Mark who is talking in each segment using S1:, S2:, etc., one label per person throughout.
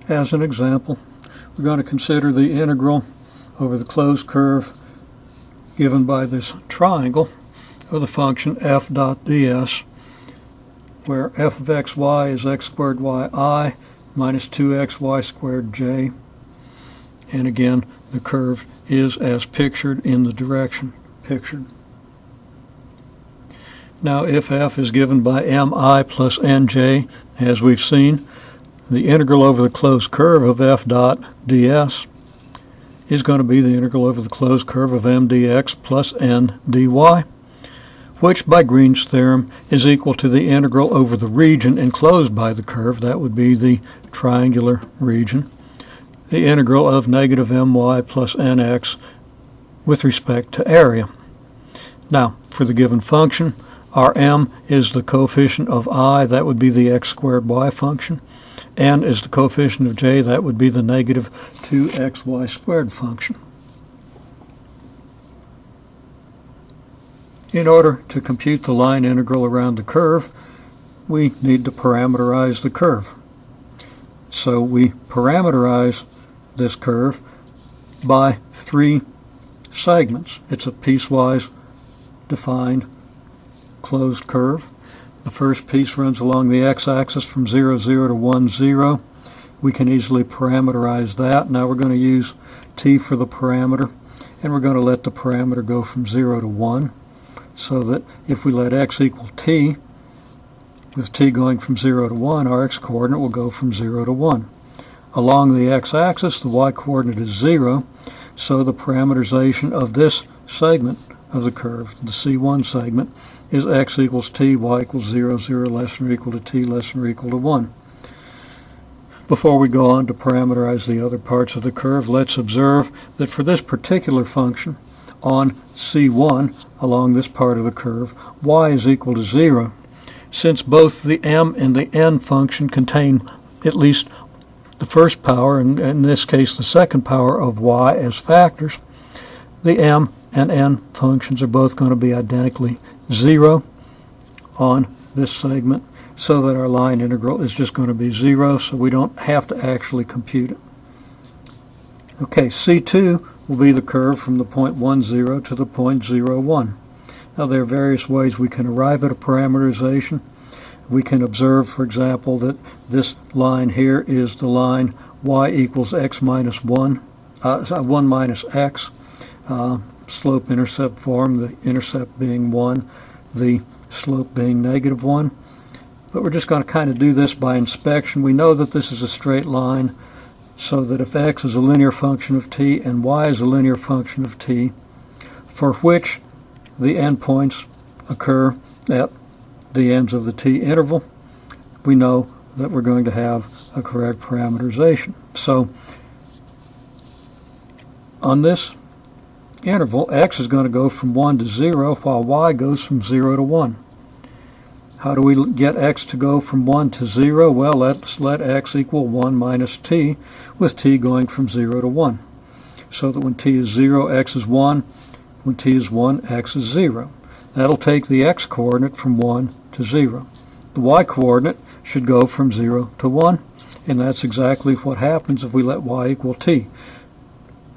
S1: As an example, we're going to consider the integral over the closed curve given by this triangle of the function f dot ds, where f of xy is x squared yi minus 2xy squared j, and again the curve is as pictured in the direction pictured. Now if f is given by mi plus nj, as we've seen, the integral over the closed curve of f dot ds is going to be the integral over the closed curve of m dx plus n dy, which by Green's theorem is equal to the integral over the region enclosed by the curve. That would be the triangular region, the integral of negative my plus nx with respect to area. Now, for the given function, our m is the coefficient of I, that would be the x squared y function. N is the coefficient of j, that would be the negative 2xy squared function. In order to compute the line integral around the curve, we need to parameterize the curve. So we parameterize this curve by 3 segments. It's a piecewise defined closed curve. The first piece runs along the x-axis from 0, 0 to 1, 0. We can easily parameterize that. Now we're going to use t for the parameter, and we're going to let the parameter go from 0 to 1, so that if we let x equal t, with t going from 0 to 1, our x-coordinate will go from 0 to 1. Along the x-axis, the y-coordinate is 0, so the parameterization of this segment of the curve, the C1 segment, is x equals t, y equals 0, 0 less than or equal to t less than or equal to 1. Before we go on to parameterize the other parts of the curve, let's observe that for this particular function on C1 along this part of the curve, y is equal to 0. Since both the m and the n function contain at least the first power, and in this case the second power of y as factors, the m and n functions are both going to be identically 0 on this segment, so that our line integral is just going to be 0, so we don't have to actually compute it. Okay, C2 will be the curve from the point 1, 0 to the point 0, 1. Now there are various ways we can arrive at a parameterization. We can observe, for example, that this line here is the line y equals x minus 1, 1 minus x, slope-intercept form, the intercept being 1, the slope being negative 1. But we're just going to kind of do this by inspection. We know that this is a straight line, so that if x is a linear function of t and y is a linear function of t, for which the endpoints occur at the ends of the t interval, we know that we're going to have a correct parameterization. So on this interval, x is going to go from 1 to 0, while y goes from 0 to 1. How do we get x to go from 1 to 0? Well, let's let x equal 1 minus t, with t going from 0 to 1. So that when t is 0, x is 1. When t is 1, x is 0. That'll take the x-coordinate from 1 to 0. The y-coordinate should go from 0 to 1, and that's exactly what happens if we let y equal t.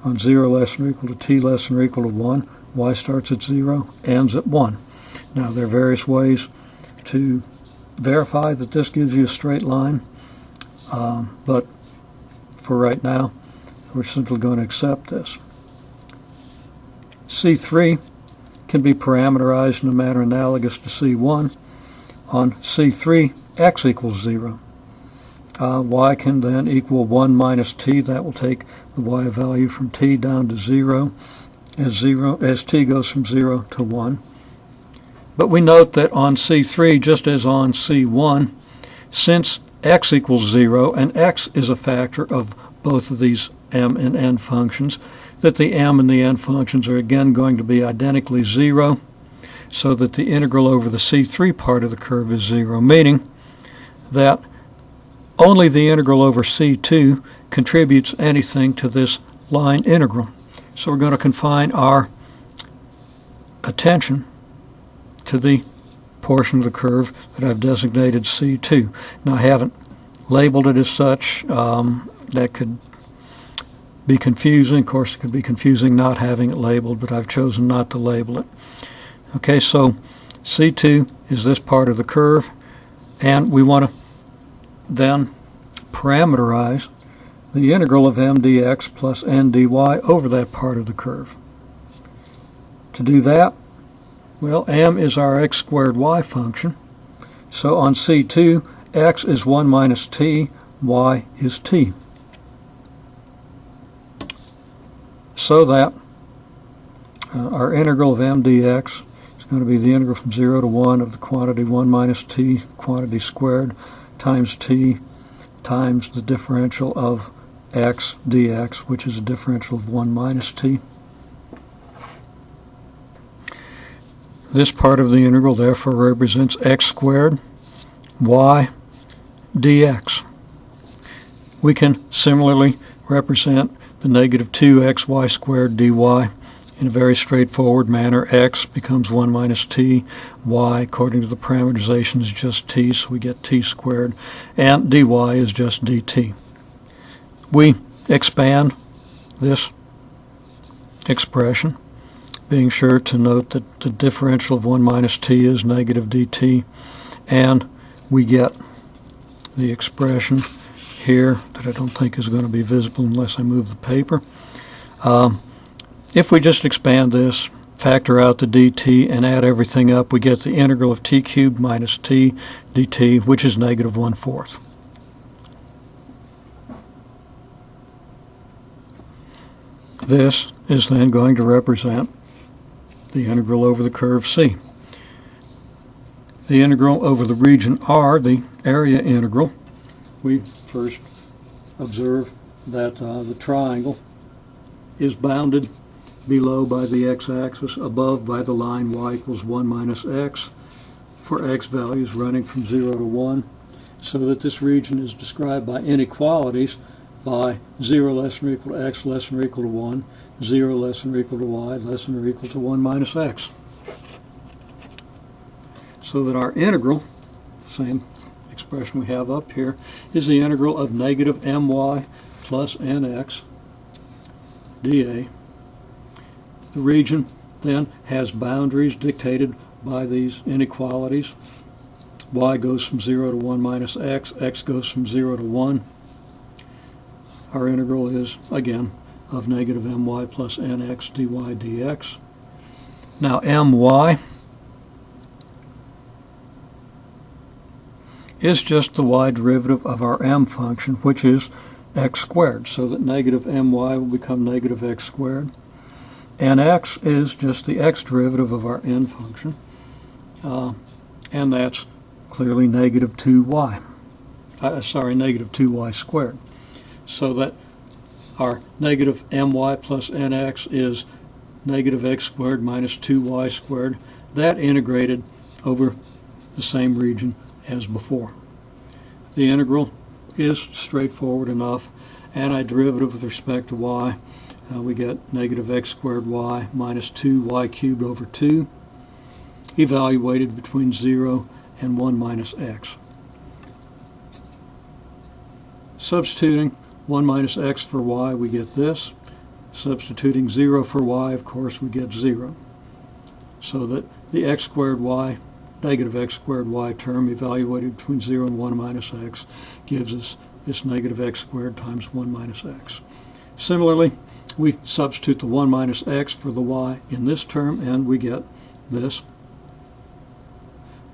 S1: On 0 less than or equal to t less than or equal to 1, y starts at 0, ends at 1. Now there are various ways to verify that this gives you a straight line, but for right now we're simply going to accept this. C3 can be parameterized in a manner analogous to C1. On C3, x equals 0. Y can then equal 1 minus t. That will take the y value from t down to 0 as t goes from 0 to 1. But we note that on C3, just as on C1, since x equals 0 and x is a factor of both of these m and n functions, that the m and the n functions are again going to be identically 0, so that the integral over the C3 part of the curve is 0, meaning that only the integral over C2 contributes anything to this line integral. So we're going to confine our attention to the portion of the curve that I've designated C2. Now I haven't labeled it as such that could be confusing. Of course, it could be confusing not having it labeled, but I've chosen not to label it. Okay, so C2 is this part of the curve, and we want to then parameterize the integral of m dx plus n dy over that part of the curve. To do that, well, m is our x squared y function. So on C2, x is 1 minus t, y is t. So that our integral of m dx is going to be the integral from 0 to 1 of the quantity 1 minus t, quantity squared, times t, times the differential of x dx, which is a differential of 1 minus t. This part of the integral therefore represents x squared y dx. We can similarly represent the negative 2xy squared dy in a very straightforward manner. X becomes 1 minus t, y according to the parameterization is just t, so we get t squared, and dy is just dt. We expand this expression, being sure to note that the differential of 1 minus t is negative dt, and we get the expression here that I don't think is going to be visible unless I move the paper. If we just expand this, factor out the dt, and add everything up, we get the integral of t cubed minus t dt, which is negative 1/4. This is then going to represent the integral over the curve C. The integral over the region R, the area integral, we first observe that the triangle is bounded below by the x-axis, above by the line y equals 1 minus x, for x values running from 0 to 1, so that this region is described by inequalities by 0 less than or equal to x less than or equal to 1, 0 less than or equal to y less than or equal to 1 minus x. So that our integral, same expression we have up here, is the integral of negative my plus nx dA. The region then has boundaries dictated by these inequalities. Y goes from 0 to 1 minus x, x goes from 0 to 1. Our integral is, again, of negative my plus nx dy dx. Now my is just the y derivative of our m function, which is x squared, so that negative my will become negative x squared. And x is just the x derivative of our n function, and that's clearly negative 2y. Negative 2y squared. So that our negative my plus nx is negative x squared minus 2y squared. That integrated over the same region as before. The integral is straightforward enough. Antiderivative with respect to y, we get negative x squared y minus 2y cubed over 2, evaluated between 0 and 1 minus x. Substituting 1 minus x for y, we get this. Substituting 0 for y, of course, we get 0. So that the x squared y, negative x squared y term evaluated between 0 and 1 minus x gives us this negative x squared times 1 minus x. Similarly, we substitute the 1 minus x for the y in this term, and we get this.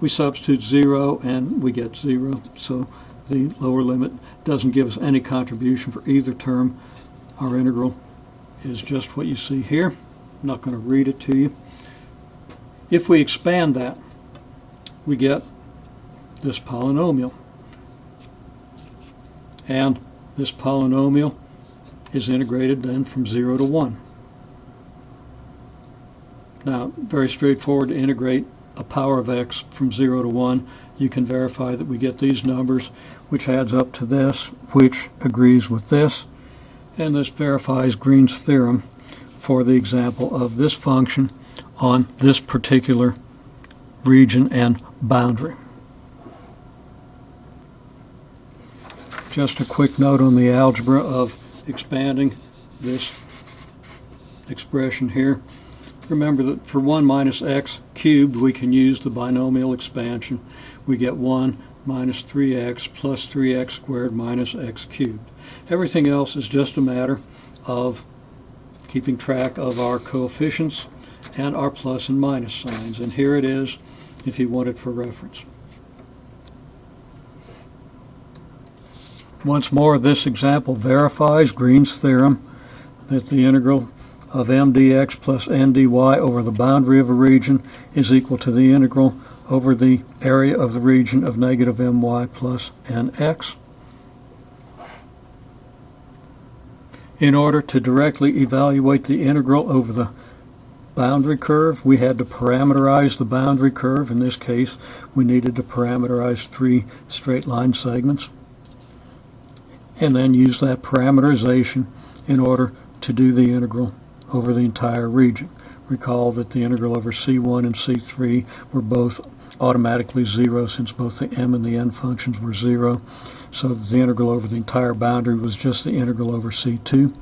S1: We substitute 0, and we get 0, so the lower limit doesn't give us any contribution for either term. Our integral is just what you see here. I'm not going to read it to you. If we expand that, we get this polynomial. And this polynomial is integrated then from 0 to 1. Now, very straightforward to integrate a power of x from 0 to 1. You can verify that we get these numbers, which adds up to this, which agrees with this. And this verifies Green's theorem for the example of this function on this particular region and boundary. Just a quick note on the algebra of expanding this expression here. Remember that for 1 minus x cubed, we can use the binomial expansion. We get 1 minus 3x plus 3x squared minus x cubed. Everything else is just a matter of keeping track of our coefficients and our plus and minus signs. And here it is if you want it for reference. Once more, this example verifies Green's theorem that the integral of m dx plus n dy over the boundary of a region is equal to the integral over the area of the region of negative my plus nx. In order to directly evaluate the integral over the boundary curve, we had to parameterize the boundary curve. In this case, we needed to parameterize 3 straight line segments, and then use that parameterization in order to do the integral over the entire region. Recall that the integral over C1 and C3 were both automatically 0 since both the m and the n functions were 0, so that the integral over the entire boundary was just the integral over C2.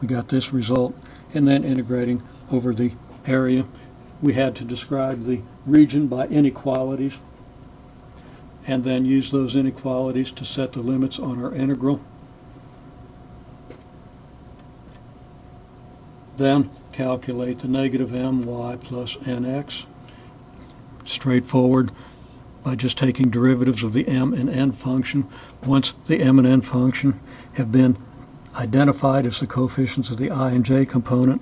S1: We got this result, and then integrating over the area, we had to describe the region by inequalities and then use those inequalities to set the limits on our integral. Then calculate the negative my plus nx. Straightforward by just taking derivatives of the m and n function. Once the m and n function have been identified as the coefficients of the I and j component,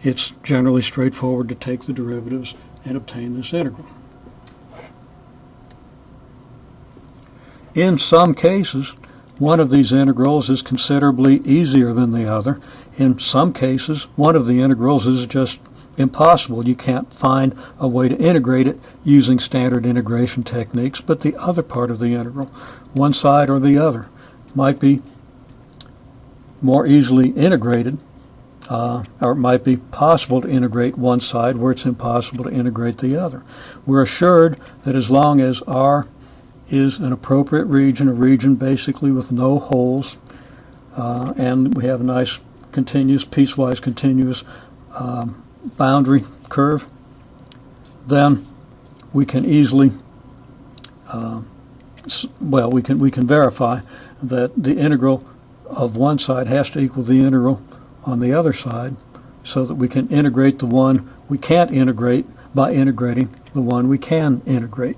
S1: it's generally straightforward to take the derivatives and obtain this integral. In some cases, one of these integrals is considerably easier than the other. In some cases, one of the integrals is just impossible. You can't find a way to integrate it using standard integration techniques, but the other part of the integral, one side or the other, might be more easily integrated, or it might be possible to integrate one side where it's impossible to integrate the other. We're assured that as long as R is an appropriate region, a region basically with no holes, and we have a nice continuous, piecewise continuous boundary curve, then we can easily, we can verify that the integral of one side has to equal the integral on the other side, so that we can integrate the one we can't integrate by integrating the one we can integrate.